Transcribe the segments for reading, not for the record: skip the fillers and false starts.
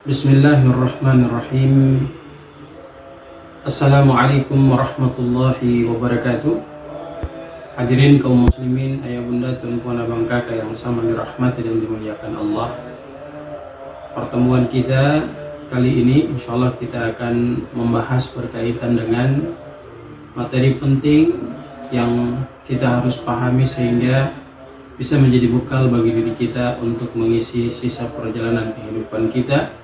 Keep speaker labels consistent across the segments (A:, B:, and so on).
A: Bismillahirrahmanirrahim. Assalamualaikum warahmatullahi wabarakatuh. Hadirin kaum muslimin, ayah bunda, tuan puan abang kakak yang sama dirahmati dan dimuliakan Allah. Pertemuan kita kali ini insyaallah kita akan membahas berkaitan dengan materi penting yang kita harus pahami sehingga bisa menjadi bekal bagi diri kita untuk mengisi sisa perjalanan kehidupan kita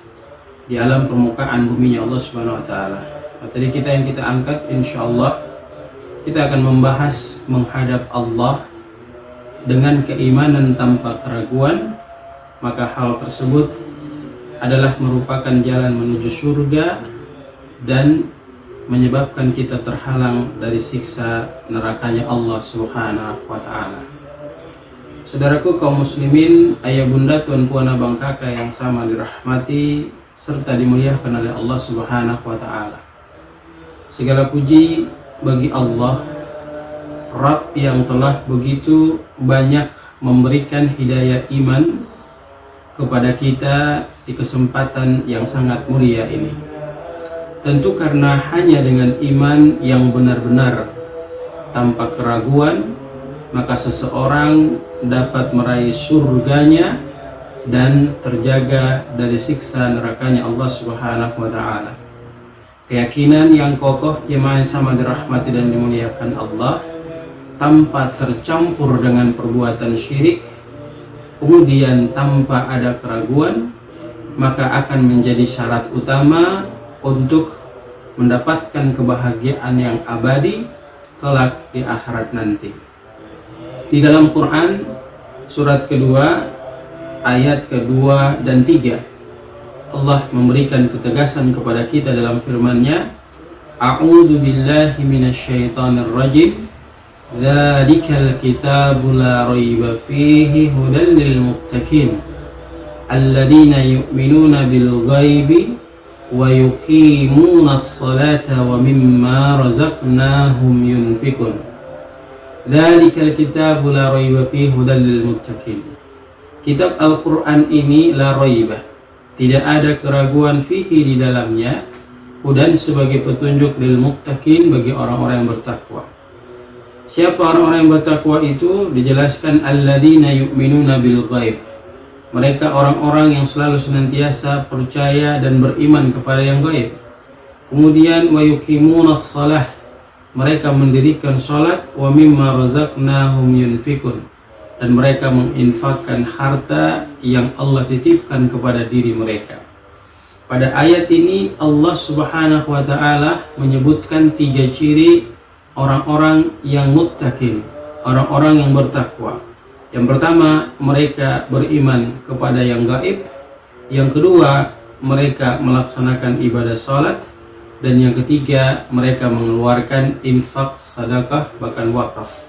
A: di alam permukaan buminya Allah Subhanahu wa taala. Materi kita yang kita angkat insyaallah kita akan membahas menghadap Allah dengan keimanan tanpa keraguan, maka hal tersebut adalah merupakan jalan menuju surga dan menyebabkan kita terhalang dari siksa nerakanya Allah Subhanahu wa taala. Saudaraku kaum muslimin, ayah bunda, tuan puan abang kakak yang sama dirahmati serta dimuliakan oleh Allah Subhanahu wa taala. Segala puji bagi Allah, Rabb yang telah begitu banyak memberikan hidayah iman kepada kita di kesempatan yang sangat mulia ini. Tentu karena hanya dengan iman yang benar-benar tanpa keraguan, maka seseorang dapat meraih surganya dan terjaga dari siksa nerakanya Allah Subhanahu wa taala. Keyakinan yang kokoh jemaah yang sama dirahmati dan dimuliakan Allah, tanpa tercampur dengan perbuatan syirik, kemudian tanpa ada keraguan, maka akan menjadi syarat utama untuk mendapatkan kebahagiaan yang abadi kelak di akhirat nanti. Di dalam Quran surat kedua ayat kedua dan 3, Allah memberikan ketegasan kepada kita dalam firman-Nya, A'udzu billahi minasyaitonir rajim. Dzalikal kitabu la raiba fihi hudal lil muttaqin alladzina yu'minuna bil ghaibi wa yuqimunas salata wa mimma razaqnahum yunfikun. Dzalikal kitabu la raiba fihi hudal lil muttaqin. Kitab Al-Quran ini la raibah, tidak ada keraguan fihi di dalamnya, hudan sebagai petunjuk lil muttaqin, bagi orang-orang yang bertakwa. Siapa orang-orang yang bertakwa itu? Dijelaskan alladzina yu'minuna bil ghaib. Mereka orang-orang yang selalu senantiasa percaya dan beriman kepada yang gaib. Kemudian wa yuqimunas shalah, mereka mendirikan salat, wa mimma razaqnahum yunfikun, dan mereka menginfakkan harta yang Allah titipkan kepada diri mereka. Pada ayat ini Allah Subhanahu wa taala menyebutkan 3 ciri orang-orang yang muttaqin, orang-orang yang bertakwa. Yang pertama, mereka beriman kepada yang gaib. Yang kedua, mereka melaksanakan ibadah salat. Dan yang ketiga, mereka mengeluarkan infak, sedekah, bahkan wakaf.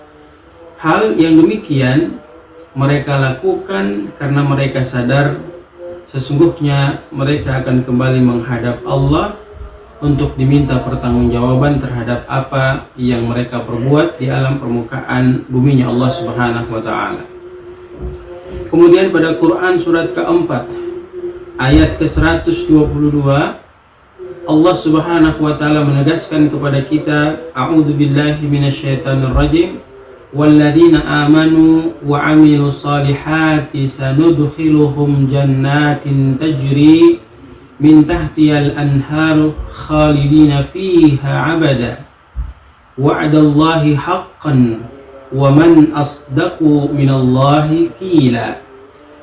A: Hal yang demikian mereka lakukan karena mereka sadar sesungguhnya mereka akan kembali menghadap Allah untuk diminta pertanggungjawaban terhadap apa yang mereka perbuat di alam permukaan buminya Allah Subhanahu wa taala. Kemudian pada Quran surat keempat ayat ke-122, Allah Subhanahu wa taala menegaskan kepada kita, A'udzu billahi minasyaitonir rajim. Walladzina amanu wa 'amilus solihati sanudkhiluhum jannatin tajri min tahtihal anharu khalidina fiha abada wa'dallahi haqqan wa man asdaqu minallahi qila.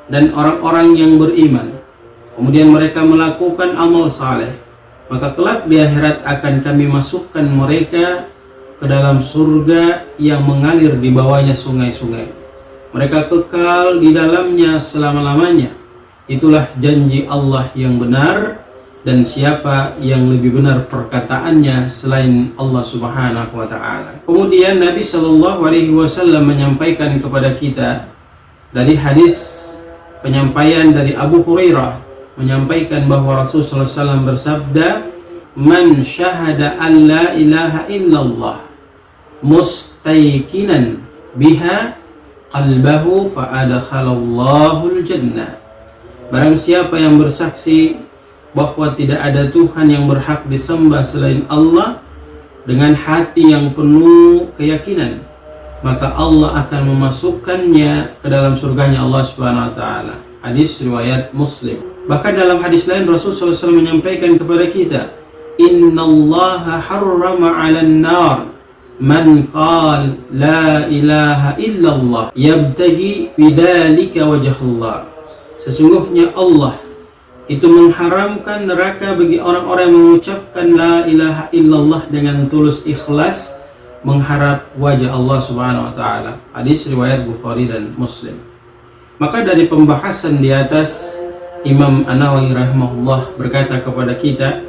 A: Dan orang-orang yang beriman kemudian mereka melakukan amal saleh, maka kelak di akhirat akan kami masukkan mereka ke dalam surga yang mengalir di bawahnya sungai-sungai. Mereka kekal di dalamnya selama-lamanya. Itulah janji Allah yang benar, dan siapa yang lebih benar perkataannya selain Allah Subhanahu wa taala. Kemudian Nabi Shallallahu alaihi wasallam menyampaikan kepada kita dari hadis penyampaian dari Abu Hurairah, menyampaikan bahwa Rasulullah SAW bersabda, Man syahada an la ilaha illallah mustaiqinan biha qalbahu fa'adkhalallahul jannah. Barang siapa yang bersaksi bahwa tidak ada Tuhan yang berhak disembah selain Allah dengan hati yang penuh keyakinan, maka Allah akan memasukkannya ke dalam surganya Allah Subhanahu wa taala. Hadis riwayat Muslim. Bahkan dalam hadis lain Rasulullah SAW menyampaikan kepada kita, innallaha harrama 'alan nar man qala la ilaha illallah yabtagi bidzalika wajhallah. Sesungguhnya Allah itu mengharamkan neraka bagi orang-orang yang mengucapkan la ilaha illallah dengan tulus ikhlas mengharap wajah Allah Subhanahu wa taala. Hadis riwayat Bukhari dan Muslim. Maka dari pembahasan di atas, Imam An-Nawawi rahimahullah berkata kepada kita,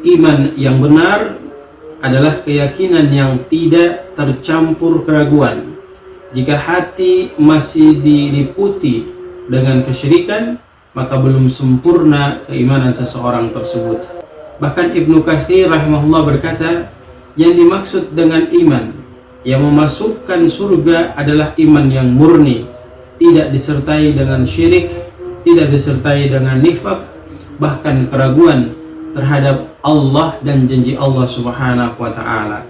A: iman yang benar adalah keyakinan yang tidak tercampur keraguan. Jika hati masih diliputi dengan kesyirikan, maka belum sempurna keimanan seseorang tersebut. Bahkan Ibnu Katsir rahimahullah berkata, yang dimaksud dengan iman yang memasukkan surga adalah iman yang murni, tidak disertai dengan syirik, tidak disertai dengan nifak, bahkan keraguan terhadap Allah dan janji Allah Subhanahu wa taala.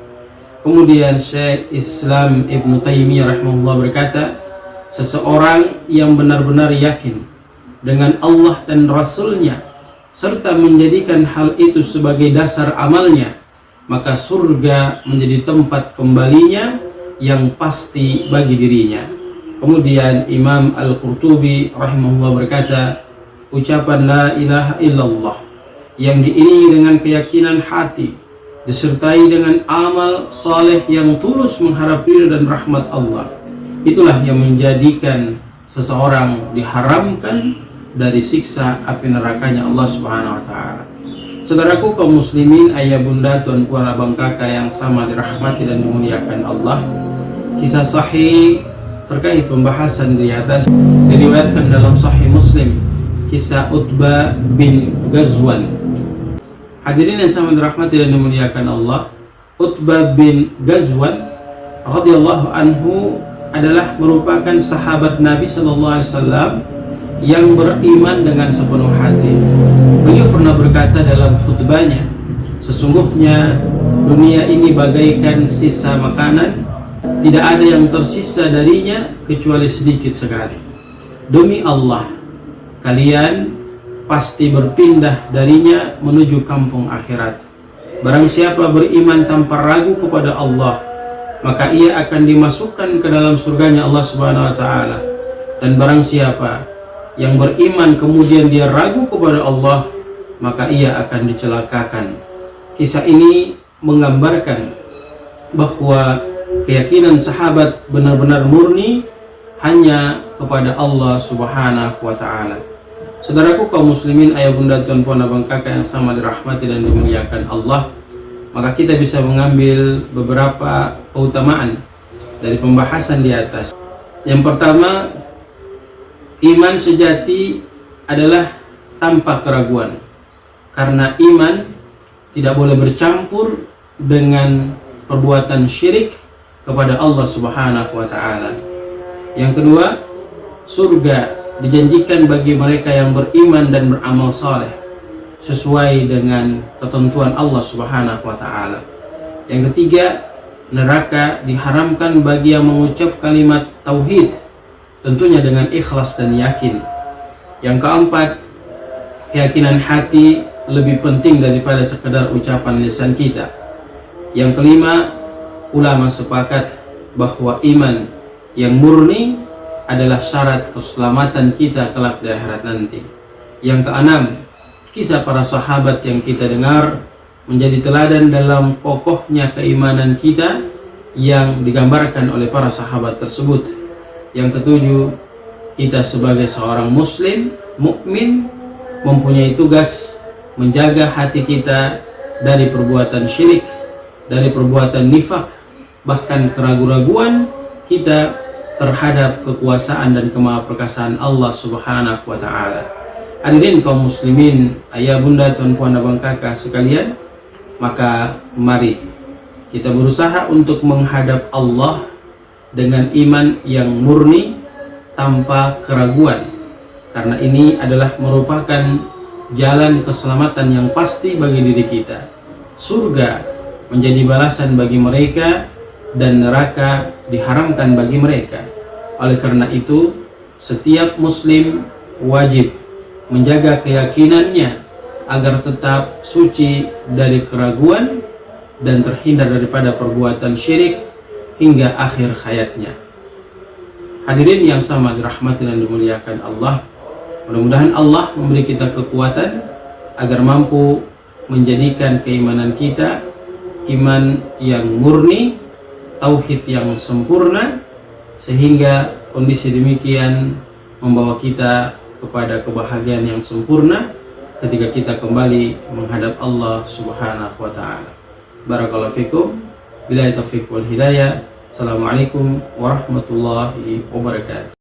A: Kemudian Syekh Islam Ibnu Taimiyah rahimahullah berkata, seseorang yang benar-benar yakin dengan Allah dan Rasulnya serta menjadikan hal itu sebagai dasar amalnya, maka surga menjadi tempat kembalinya yang pasti bagi dirinya. Kemudian Imam Al-Qurtubi rahimahullah berkata, ucapan la ilaha illallah yang diiringi dengan keyakinan hati disertai dengan amal saleh yang tulus mengharap ridha dan rahmat Allah, itulah yang menjadikan seseorang diharamkan dari siksa api nerakanya Allah Subhanahu wa taala. Saudaraku kaum muslimin, ayah bunda, tuan puan, abang kakak yang sama dirahmati dan dimuliakan Allah, kisah sahih terkait pembahasan di atas diriwayatkan dalam Sahih Muslim, kisah Utbah bin Ghazwan. Hadirin yang sama dirahmati dan dimuliakan Allah, Utbah bin Ghazwan radhiyallahu anhu adalah merupakan sahabat Nabi sallallahu alaihi wasallam yang beriman dengan sepenuh hati. Beliau pernah berkata dalam khutbahnya, sesungguhnya dunia ini bagaikan sisa makanan, tidak ada yang tersisa darinya kecuali sedikit sekali. Demi Allah, kalian pasti berpindah darinya menuju kampung akhirat. Barang siapa beriman tanpa ragu kepada Allah, maka ia akan dimasukkan ke dalam surganya Allah Subhanahu wa taala. Dan barang siapa yang beriman kemudian dia ragu kepada Allah, maka ia akan dicelakakan. Kisah ini menggambarkan bahwa keyakinan sahabat benar-benar murni hanya kepada Allah Subhanahu wa taala. Saudaraku kaum muslimin, ayah bunda, tuan puan, abang kakak yang sama dirahmati dan dimuliakan Allah, maka kita bisa mengambil beberapa keutamaan dari pembahasan di atas. Yang pertama, iman sejati adalah tanpa keraguan, karena iman tidak boleh bercampur dengan perbuatan syirik kepada Allah Subhanahu wa taala. Yang kedua, surga dijanjikan bagi mereka yang beriman dan beramal saleh sesuai dengan ketentuan Allah Subhanahu wa taala. Yang ketiga, neraka diharamkan bagi yang mengucap kalimat tauhid, tentunya dengan ikhlas dan yakin. Yang keempat, keyakinan hati lebih penting daripada sekedar ucapan lisan kita. Yang kelima, ulama sepakat bahwa iman yang murni adalah syarat keselamatan kita kelak di akhirat nanti. Yang keenam, kisah para sahabat yang kita dengar menjadi teladan dalam kokohnya keimanan kita yang digambarkan oleh para sahabat tersebut. Yang ketujuh, kita sebagai seorang muslim, mukmin, mempunyai tugas menjaga hati kita dari perbuatan syirik, dari perbuatan nifak, bahkan keraguan-raguan kita terhadap kekuasaan dan kemahaperkasaan Allah Subhanahu wa taala. Hadirin kaum muslimin, ayah bunda, tuan puan, abang kakak sekalian, maka mari kita berusaha untuk menghadap Allah dengan iman yang murni tanpa keraguan, karena ini adalah merupakan jalan keselamatan yang pasti bagi diri kita. Surga menjadi balasan bagi mereka dan neraka diharamkan bagi mereka. Oleh karena itu, setiap muslim wajib menjaga keyakinannya agar tetap suci dari keraguan dan terhindar daripada perbuatan syirik hingga akhir hayatnya. Hadirin yang sama dirahmati dan dimuliakan Allah, mudah-mudahan Allah memberi kita kekuatan agar mampu menjadikan keimanan kita iman yang murni, tauhid yang sempurna, sehingga kondisi demikian membawa kita kepada kebahagiaan yang sempurna ketika kita kembali menghadap Allah Subhanahu wa taala. Barakallahu fikum. Billahi taufiq wal hidayah. Assalamualaikum warahmatullahi wabarakatuh.